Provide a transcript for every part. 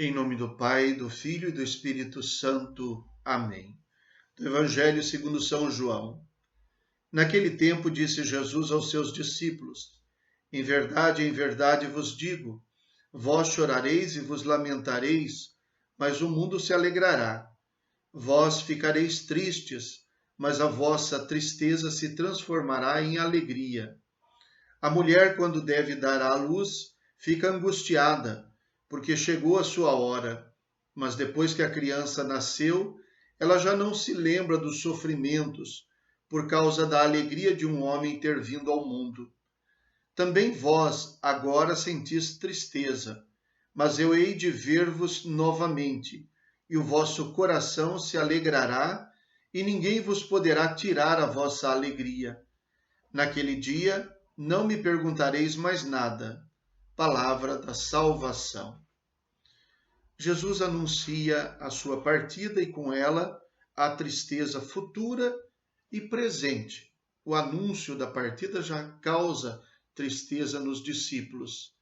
Em nome do Pai, do Filho e do Espírito Santo. Amém. Do Evangelho segundo São João. Naquele tempo disse Jesus aos seus discípulos: em verdade vos digo, vós chorareis e vos lamentareis, mas o mundo se alegrará. Vós ficareis tristes, mas a vossa tristeza se transformará em alegria. A mulher, quando deve dar à luz, fica angustiada, porque chegou a sua hora. Mas depois que a criança nasceu, ela já não se lembra dos sofrimentos, por causa da alegria de um homem ter vindo ao mundo. Também vós agora sentis tristeza, mas eu hei de ver-vos novamente, e o vosso coração se alegrará, e ninguém vos poderá tirar a vossa alegria. Naquele dia não me perguntareis mais nada. Palavra da salvação. Jesus anuncia a sua partida e com ela a tristeza futura e presente. O anúncio da partida já causa tristeza nos discípulos,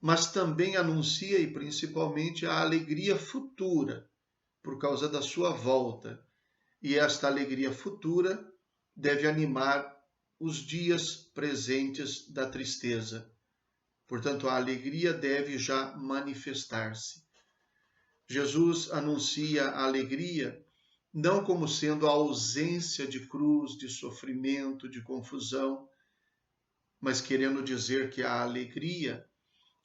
mas também anuncia e principalmente a alegria futura por causa da sua volta. E esta alegria futura deve animar os dias presentes da tristeza. Portanto, a alegria deve já manifestar-se. Jesus anuncia a alegria não como sendo a ausência de cruz, de sofrimento, de confusão, mas querendo dizer que a alegria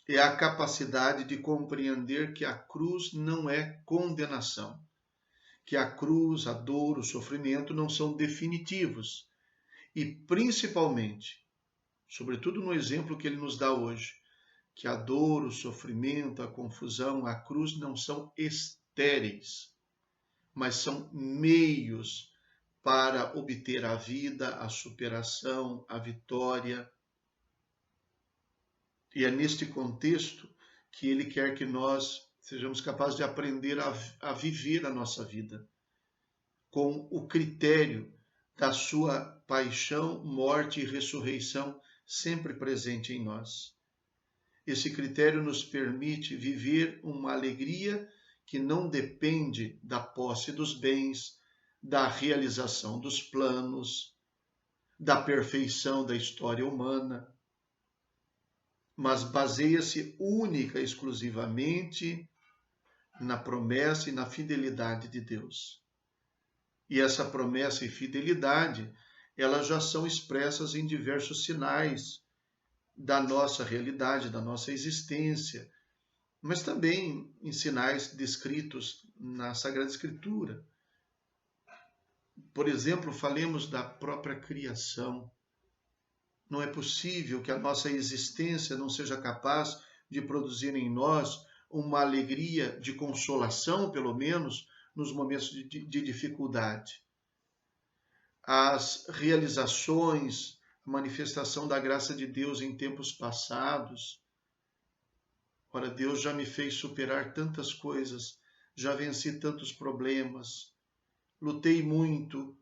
é a capacidade de compreender que a cruz não é condenação, que a cruz, a dor, o sofrimento não são definitivos. E principalmente, sobretudo no exemplo que ele nos dá hoje, que a dor, o sofrimento, a confusão, a cruz não são estéreis, mas são meios para obter a vida, a superação, a vitória. E é neste contexto que ele quer que nós sejamos capazes de aprender a viver a nossa vida com o critério da sua paixão, morte e ressurreição sempre presente em nós. Esse critério nos permite viver uma alegria que não depende da posse dos bens, da realização dos planos, da perfeição da história humana, mas baseia-se única e exclusivamente na promessa e na fidelidade de Deus. E essa promessa e fidelidade, elas já são expressas em diversos sinais da nossa realidade, da nossa existência, mas também em sinais descritos na Sagrada Escritura. Por exemplo, falemos da própria criação. Não é possível que a nossa existência não seja capaz de produzir em nós uma alegria de consolação, pelo menos, nos momentos de dificuldade. As realizações, a manifestação da graça de Deus em tempos passados. Ora, Deus já me fez superar tantas coisas, já venci tantos problemas, lutei muito,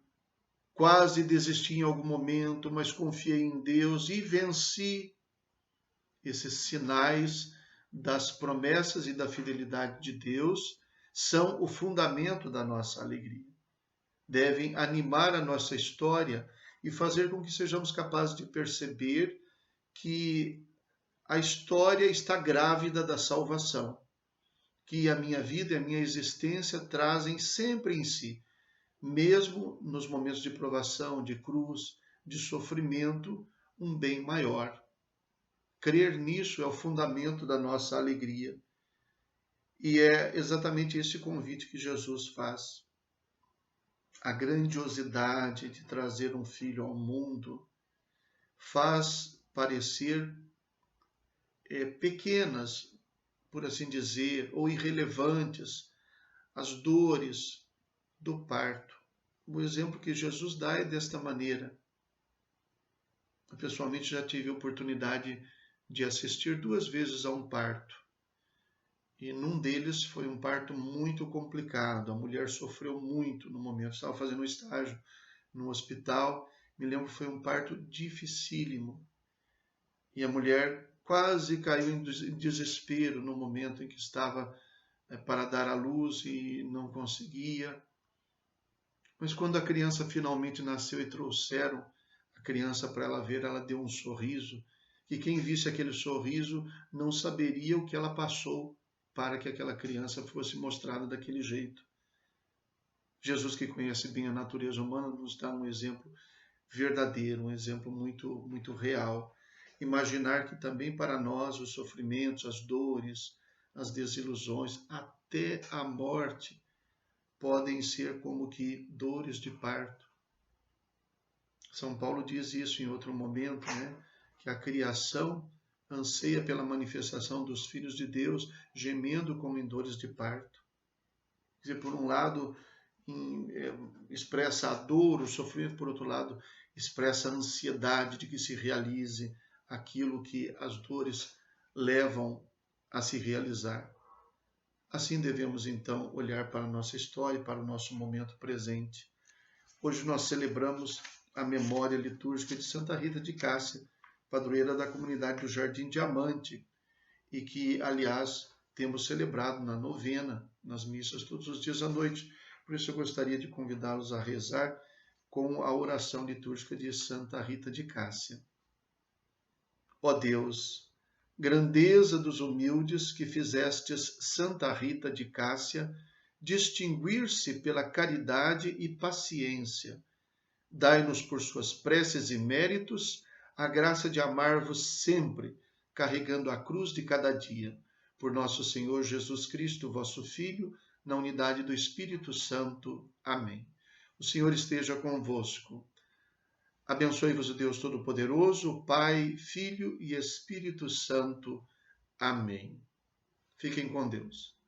quase desisti em algum momento, mas confiei em Deus e venci. Esses sinais das promessas e da fidelidade de Deus são o fundamento da nossa alegria. Devem animar a nossa história e fazer com que sejamos capazes de perceber que a história está grávida da salvação, que a minha vida e a minha existência trazem sempre em si, mesmo nos momentos de provação, de cruz, de sofrimento, um bem maior. Crer nisso é o fundamento da nossa alegria. E é exatamente esse convite que Jesus faz. A grandiosidade de trazer um filho ao mundo faz parecer pequenas, por assim dizer, ou irrelevantes, as dores do parto. O exemplo que Jesus dá é desta maneira. Eu pessoalmente já tive a oportunidade de assistir 2 vezes a um parto. E num deles foi um parto muito complicado. A mulher sofreu muito no momento. Estava fazendo um estágio no hospital. Me lembro que foi um parto dificílimo. E a mulher quase caiu em desespero no momento em que estava para dar à luz e não conseguia. Mas quando a criança finalmente nasceu e trouxeram a criança para ela ver, ela deu um sorriso, que quem visse aquele sorriso não saberia o que ela passou para que aquela criança fosse mostrada daquele jeito. Jesus, que conhece bem a natureza humana, nos dá um exemplo verdadeiro, um exemplo muito, muito real. Imaginar que também para nós os sofrimentos, as dores, as desilusões, até a morte, podem ser como que dores de parto. São Paulo diz isso em outro momento, né? Que a criação anseia pela manifestação dos filhos de Deus, gemendo como em dores de parto. Quer dizer, por um lado, expressa a dor, o sofrimento, por outro lado, expressa a ansiedade de que se realize aquilo que as dores levam a se realizar. Assim devemos então olhar para a nossa história, para o nosso momento presente. Hoje nós celebramos a memória litúrgica de Santa Rita de Cássia, padroeira da comunidade do Jardim Diamante, e que, aliás, temos celebrado na novena, nas missas, todos os dias à noite. Por isso eu gostaria de convidá-los a rezar com a oração litúrgica de Santa Rita de Cássia. Ó Deus, grandeza dos humildes que fizestes Santa Rita de Cássia distinguir-se pela caridade e paciência, dai-nos por suas preces e méritos a graça de amar-vos sempre, carregando a cruz de cada dia. Por nosso Senhor Jesus Cristo, vosso Filho, na unidade do Espírito Santo. Amém. O Senhor esteja convosco. Abençoe-vos o Deus Todo-Poderoso, Pai, Filho e Espírito Santo. Amém. Fiquem com Deus.